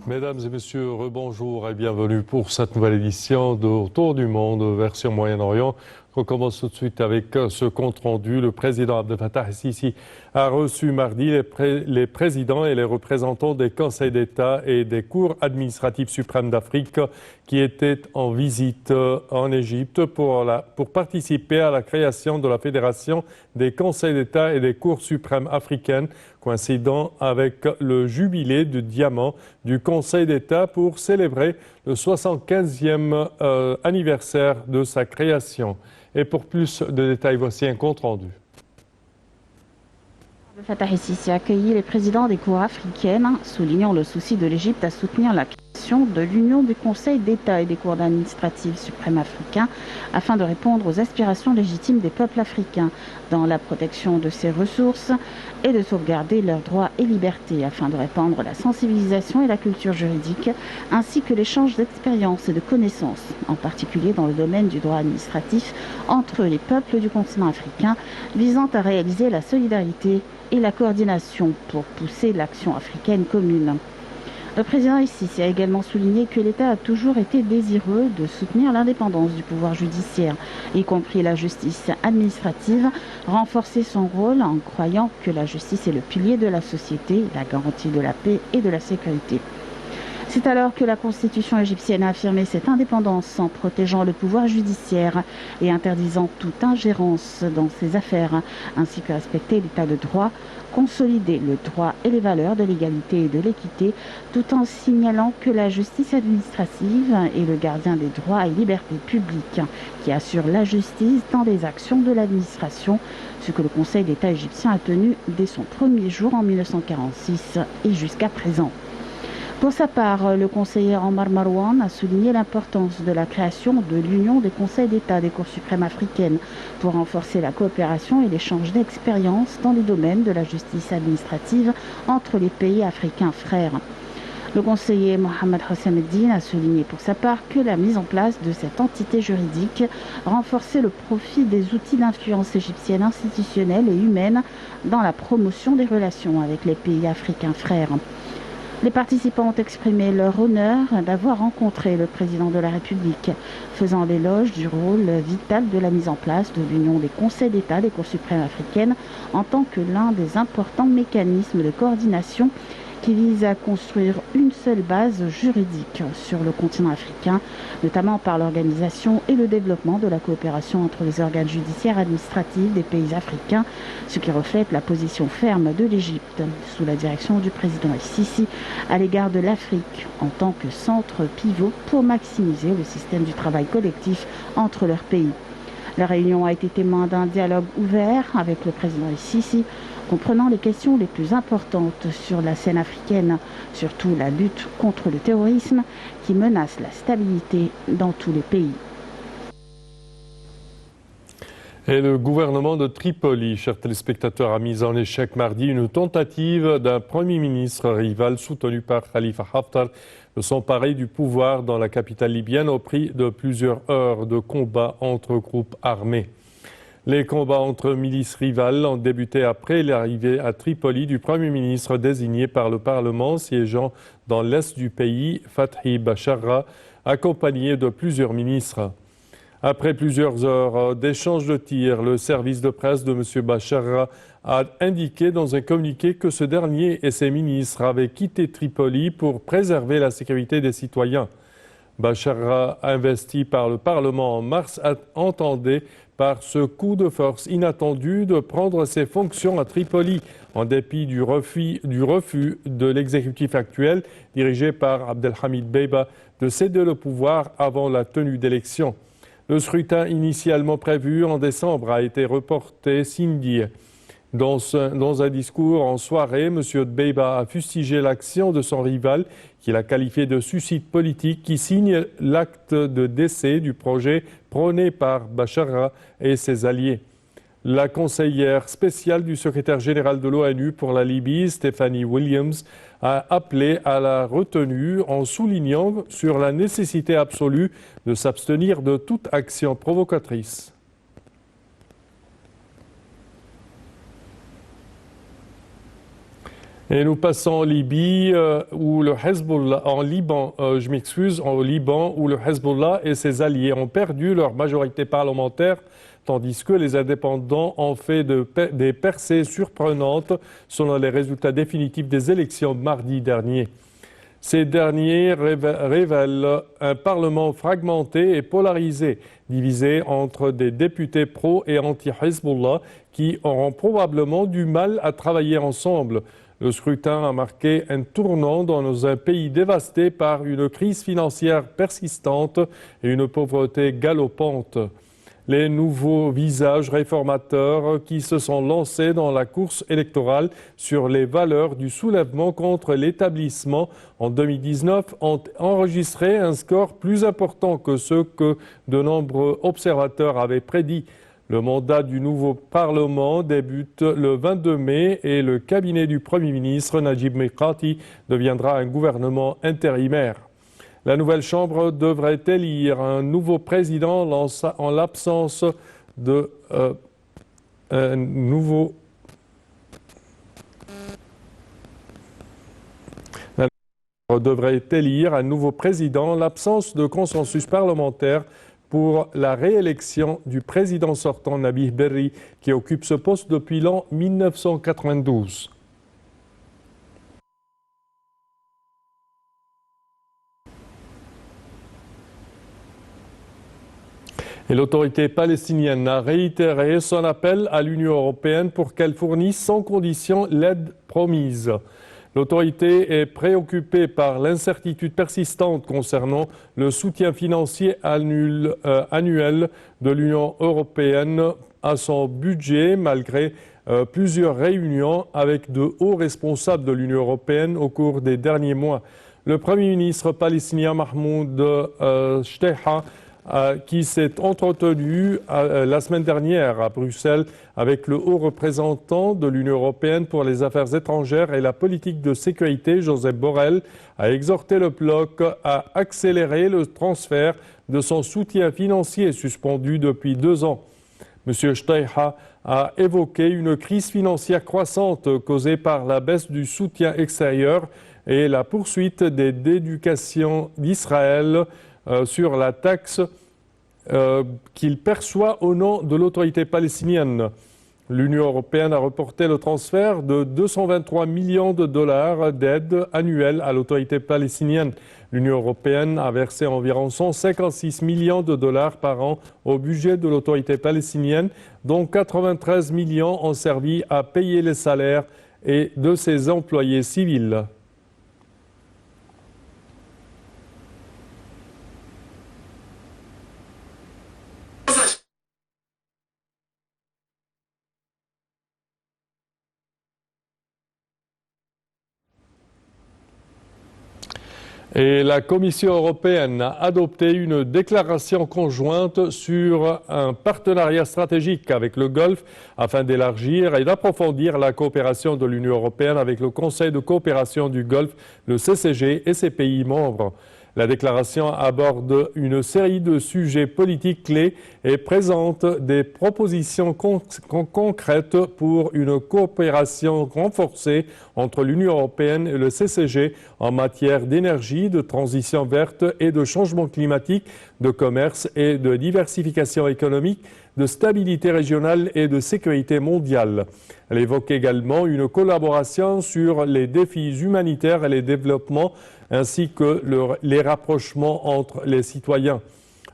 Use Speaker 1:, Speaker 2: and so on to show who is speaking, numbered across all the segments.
Speaker 1: Mesdames et messieurs, rebonjour et bienvenue pour cette nouvelle édition de Autour du monde, version Moyen-Orient. On commence tout de suite avec ce compte-rendu. Le président Abdel Fattah el-Sisi a reçu mardi les présidents et les représentants des conseils d'État et des cours administratives suprêmes d'Afrique qui étaient en visite en Égypte pour participer à la création de la Fédération des conseils d'État et des cours suprêmes africaines, coïncidant avec le jubilé du diamant du Conseil d'État pour célébrer le 75e anniversaire de sa création. Et pour plus de détails, voici un compte-rendu.
Speaker 2: Fattah el-Sisi a accueilli les présidents des cours africaines, soulignant le souci de l'Égypte à soutenir la création de l'Union des conseils d'État et des cours administratifs suprêmes africains afin de répondre aux aspirations légitimes des peuples africains dans la protection de ses ressources et de sauvegarder leurs droits et libertés afin de répandre la sensibilisation et la culture juridique ainsi que l'échange d'expériences et de connaissances, en particulier dans le domaine du droit administratif entre les peuples du continent africain, visant à réaliser la solidarité et la coordination pour pousser l'action africaine commune. Le président el-Sisi a également souligné que l'État a toujours été désireux de soutenir l'indépendance du pouvoir judiciaire, y compris la justice administrative, renforcer son rôle en croyant que la justice est le pilier de la société, la garantie de la paix et de la sécurité. C'est alors que la constitution égyptienne a affirmé cette indépendance en protégeant le pouvoir judiciaire et interdisant toute ingérence dans ses affaires, ainsi que respecter l'état de droit, consolider le droit et les valeurs de l'égalité et de l'équité, tout en signalant que la justice administrative est le gardien des droits et libertés publiques, qui assure la justice dans les actions de l'administration, ce que le Conseil d'État égyptien a tenu dès son premier jour en 1946 et jusqu'à présent. Pour sa part, le conseiller Omar Marwan a souligné l'importance de la création de l'Union des conseils d'État des cours suprêmes africaines pour renforcer la coopération et l'échange d'expériences dans les domaines de la justice administrative entre les pays africains frères. Le conseiller Mohamed Hossein Eddine a souligné pour sa part que la mise en place de cette entité juridique renforçait le profit des outils d'influence égyptienne institutionnelle et humaine dans la promotion des relations avec les pays africains frères. Les participants ont exprimé leur honneur d'avoir rencontré le président de la République, faisant l'éloge du rôle vital de la mise en place de l'Union des conseils d'État des cours suprêmes africaines en tant que l'un des importants mécanismes de coordination qui vise à construire une seule base juridique sur le continent africain, notamment par l'organisation et le développement de la coopération entre les organes judiciaires administratifs des pays africains, ce qui reflète la position ferme de l'Égypte, sous la direction du président el-Sisi, à l'égard de l'Afrique en tant que centre pivot pour maximiser le système du travail collectif entre leurs pays. La réunion a été témoin d'un dialogue ouvert avec le président el-Sisi, comprenant les questions les plus importantes sur la scène africaine, surtout la lutte contre le terrorisme qui menace la stabilité dans tous les pays.
Speaker 1: Et le gouvernement de Tripoli, chers téléspectateurs, a mis en échec mardi une tentative d'un Premier ministre rival soutenu par Khalifa Haftar de s'emparer du pouvoir dans la capitale libyenne au prix de plusieurs heures de combats entre groupes armés. Les combats entre milices rivales ont débuté après l'arrivée à Tripoli du Premier ministre désigné par le Parlement siégeant dans l'est du pays, Fathi Bacharra, accompagné de plusieurs ministres. Après plusieurs heures d'échanges de tirs, le service de presse de M. Bacharra a indiqué dans un communiqué que ce dernier et ses ministres avaient quitté Tripoli pour préserver la sécurité des citoyens. Bacharra, investi par le Parlement en mars, entendait par ce coup de force inattendu de prendre ses fonctions à Tripoli, en dépit du refus de l'exécutif actuel, dirigé par Abdelhamid Dbeiba, de céder le pouvoir avant la tenue d'élections. Le scrutin initialement prévu en décembre a été reporté samedi. Dans un discours en soirée, M. Dbeiba a fustigé l'action de son rival, qu'il a qualifié de suicide politique, qui signe l'acte de décès du projet prôné par Bacharra et ses alliés. La conseillère spéciale du secrétaire général de l'ONU pour la Libye, Stephanie Williams, a appelé à la retenue en soulignant sur la nécessité absolue de s'abstenir de toute action provocatrice. Et nous passons en Libye, où le Hezbollah, en Liban où le Hezbollah et ses alliés ont perdu leur majorité parlementaire, tandis que les indépendants ont fait des percées surprenantes selon les résultats définitifs des élections mardi dernier. Ces derniers révèlent un Parlement fragmenté et polarisé, divisé entre des députés pro et anti-Hezbollah qui auront probablement du mal à travailler ensemble. Le scrutin a marqué un tournant dans un pays dévasté par une crise financière persistante et une pauvreté galopante. Les nouveaux visages réformateurs qui se sont lancés dans la course électorale sur les valeurs du soulèvement contre l'établissement en 2019 ont enregistré un score plus important que ce que de nombreux observateurs avaient prédit. Le mandat du nouveau Parlement débute le 22 mai et le cabinet du Premier ministre Najib Mikati deviendra un gouvernement intérimaire. La nouvelle Chambre devrait élire un nouveau président en l'absence de consensus parlementaire pour la réélection du président sortant Nabih Berri, qui occupe ce poste depuis l'an 1992. Et l'autorité palestinienne a réitéré son appel à l'Union européenne pour qu'elle fournisse sans condition l'aide promise. L'autorité est préoccupée par l'incertitude persistante concernant le soutien financier annuel de l'Union européenne à son budget, malgré plusieurs réunions avec de hauts responsables de l'Union européenne au cours des derniers mois. Le Premier ministre palestinien Mahmoud Shteha, qui s'est entretenu la semaine dernière à Bruxelles avec le haut représentant de l'Union européenne pour les affaires étrangères et la politique de sécurité, Josep Borrell, a exhorté le bloc à accélérer le transfert de son soutien financier suspendu depuis 2 ans. M. Shteha a évoqué une crise financière croissante causée par la baisse du soutien extérieur et la poursuite des déducations d'Israël sur la taxe qu'il perçoit au nom de l'autorité palestinienne. L'Union européenne a reporté le transfert de 223 millions de dollars d'aide annuelle à l'autorité palestinienne. L'Union européenne a versé environ 156 millions de dollars par an au budget de l'autorité palestinienne, dont 93 millions ont servi à payer les salaires et de ses employés civils. Et la Commission européenne a adopté une déclaration conjointe sur un partenariat stratégique avec le Golfe afin d'élargir et d'approfondir la coopération de l'Union européenne avec le Conseil de coopération du Golfe, le CCG et ses pays membres. La déclaration aborde une série de sujets politiques clés et présente des propositions concrètes pour une coopération renforcée entre l'Union européenne et le CCG en matière d'énergie, de transition verte et de changement climatique, de commerce et de diversification économique, de stabilité régionale et de sécurité mondiale. Elle évoque également une collaboration sur les défis humanitaires et les développements, ainsi que les rapprochements entre les citoyens.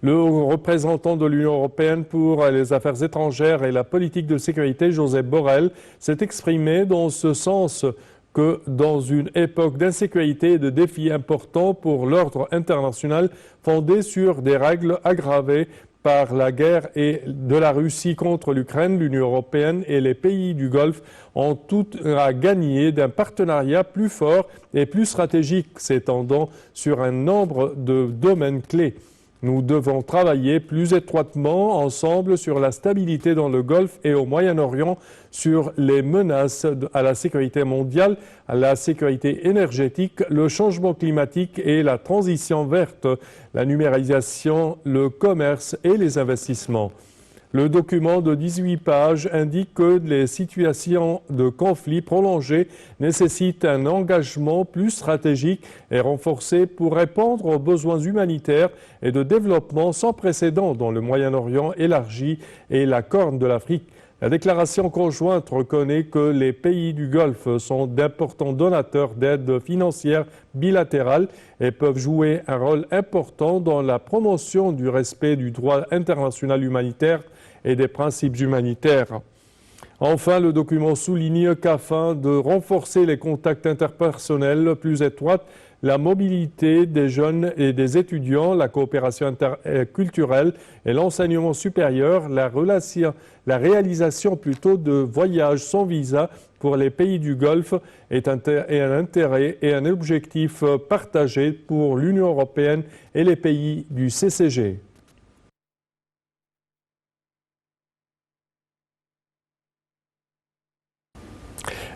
Speaker 1: Le représentant de l'Union européenne pour les affaires étrangères et la politique de sécurité, Josep Borrell, s'est exprimé dans ce sens que dans une époque d'insécurité et de défis importants pour l'ordre international fondé sur des règles aggravées par la guerre de la Russie contre l'Ukraine, l'Union européenne et les pays du Golfe ont tout à gagner d'un partenariat plus fort et plus stratégique s'étendant sur un nombre de domaines clés. Nous devons travailler plus étroitement ensemble sur la stabilité dans le Golfe et au Moyen-Orient, sur les menaces à la sécurité mondiale, à la sécurité énergétique, le changement climatique et la transition verte, la numérisation, le commerce et les investissements. Le document de 18 pages indique que les situations de conflit prolongées nécessitent un engagement plus stratégique et renforcé pour répondre aux besoins humanitaires et de développement sans précédent dans le Moyen-Orient élargi et la Corne de l'Afrique. La déclaration conjointe reconnaît que les pays du Golfe sont d'importants donateurs d'aide financière bilatérale et peuvent jouer un rôle important dans la promotion du respect du droit international humanitaire et des principes humanitaires. Enfin, le document souligne qu'afin de renforcer les contacts interpersonnels plus étroits, la mobilité des jeunes et des étudiants, la coopération interculturelle et l'enseignement supérieur, la réalisation plutôt de voyages sans visa pour les pays du Golfe est un intérêt et un objectif partagé pour l'Union européenne et les pays du CCG.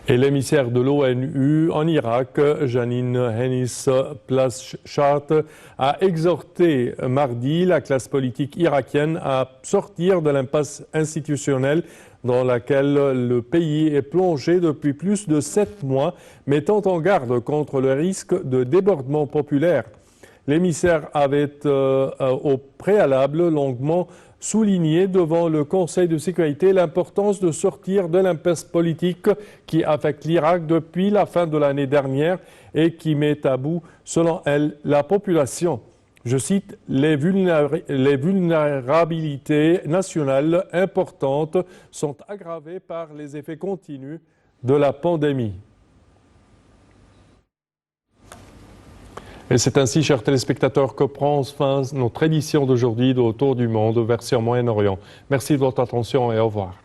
Speaker 1: Et l'émissaire de l'ONU en Irak, Janine Hennis-Plasschaert, a exhorté mardi la classe politique irakienne à sortir de l'impasse institutionnelle dans laquelle le pays est plongé depuis plus de 7 mois, mettant en garde contre le risque de débordement populaire. L'émissaire avait au préalable longuement souligné devant le Conseil de sécurité l'importance de sortir de l'impasse politique qui affecte l'Irak depuis la fin de l'année dernière et qui met à bout, selon elle, la population. Je cite, « Les vulnérabilités nationales importantes sont aggravées par les effets continus de la pandémie. » Et c'est ainsi, chers téléspectateurs, que prend fin notre édition d'aujourd'hui de Autour du monde, version Moyen-Orient. Merci de votre attention et au revoir.